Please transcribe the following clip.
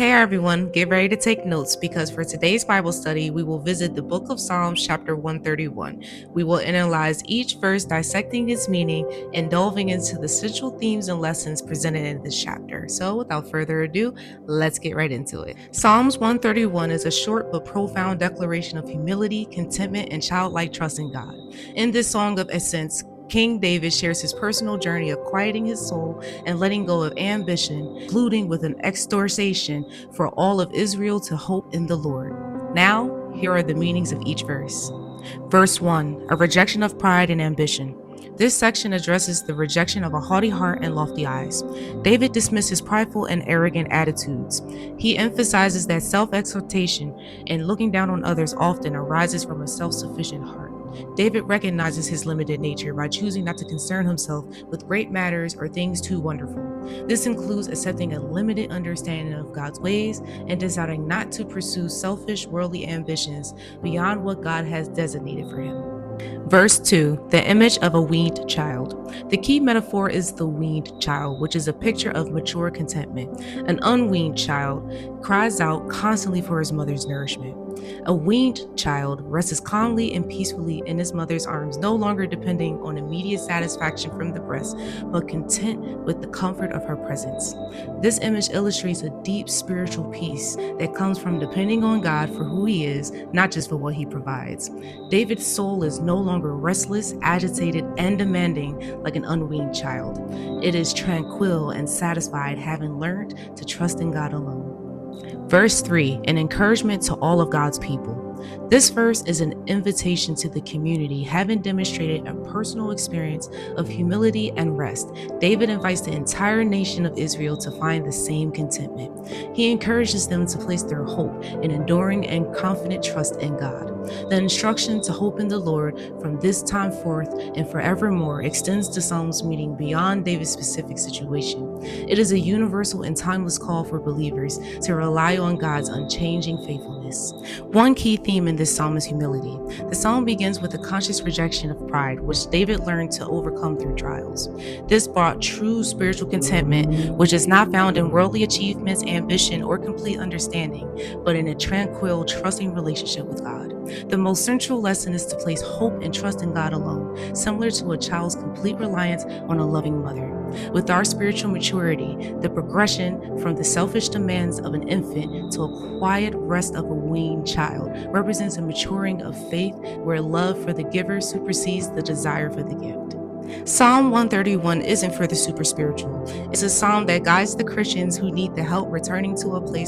Hey everyone, get ready to take notes because for today's Bible study, we will visit the book of Psalms, chapter 131. We will analyze each verse, dissecting its meaning and delving into the central themes and lessons presented in this chapter. So, without further ado, let's get right into it. Psalms 131 is a short but profound declaration of humility, contentment, and childlike trust in God. In this song of ascents, King David shares his personal journey of quieting his soul and letting go of ambition, concluding with an exhortation for all of Israel to hope in the Lord. Now, here are the meanings of each verse. Verse 1, a rejection of pride and ambition. This section addresses the rejection of a haughty heart and lofty eyes. David dismisses prideful and arrogant attitudes. He emphasizes that self-exaltation and looking down on others often arises from a self-sufficient heart. David recognizes his limited nature by choosing not to concern himself with great matters or things too wonderful. This includes accepting a limited understanding of God's ways and deciding not to pursue selfish, worldly ambitions beyond what God has designated for him. Verse 2, the image of a weaned child. The key metaphor is the weaned child, which is a picture of mature contentment. An unweaned child cries out constantly for his mother's nourishment. A weaned child rests calmly and peacefully in his mother's arms, no longer depending on immediate satisfaction from the breast, but content with the comfort of her presence. This image illustrates a deep spiritual peace that comes from depending on God for who he is, not just for what he provides. David's soul is no longer restless, agitated, and demanding like an unweaned child. It is tranquil and satisfied, having learned to trust in God alone. Verse 3, an encouragement to all of God's people. This verse is an invitation to the community, having demonstrated a personal experience of humility and rest. David invites the entire nation of Israel to find the same contentment. He encourages them to place their hope in enduring and confident trust in God. The instruction to hope in the Lord from this time forth and forevermore extends to Psalms meaning beyond David's specific situation. It is a universal and timeless call for believers to rely on God's unchanging faithfulness. One key theme in this psalm is humility. The psalm begins with a conscious rejection of pride, which David learned to overcome through trials. This brought true spiritual contentment, which is not found in worldly achievements, ambition, or complete understanding, but in a tranquil, trusting relationship with God. The most central lesson is to place hope and trust in God alone, similar to a child's complete reliance on a loving mother. With our spiritual maturity, the progression from the selfish demands of an infant to a quiet rest of a weaned child represents a maturing of faith where love for the giver supersedes the desire for the gift. Psalm 131 isn't for the super spiritual. It's a psalm that guides the Christians who need the help returning to a place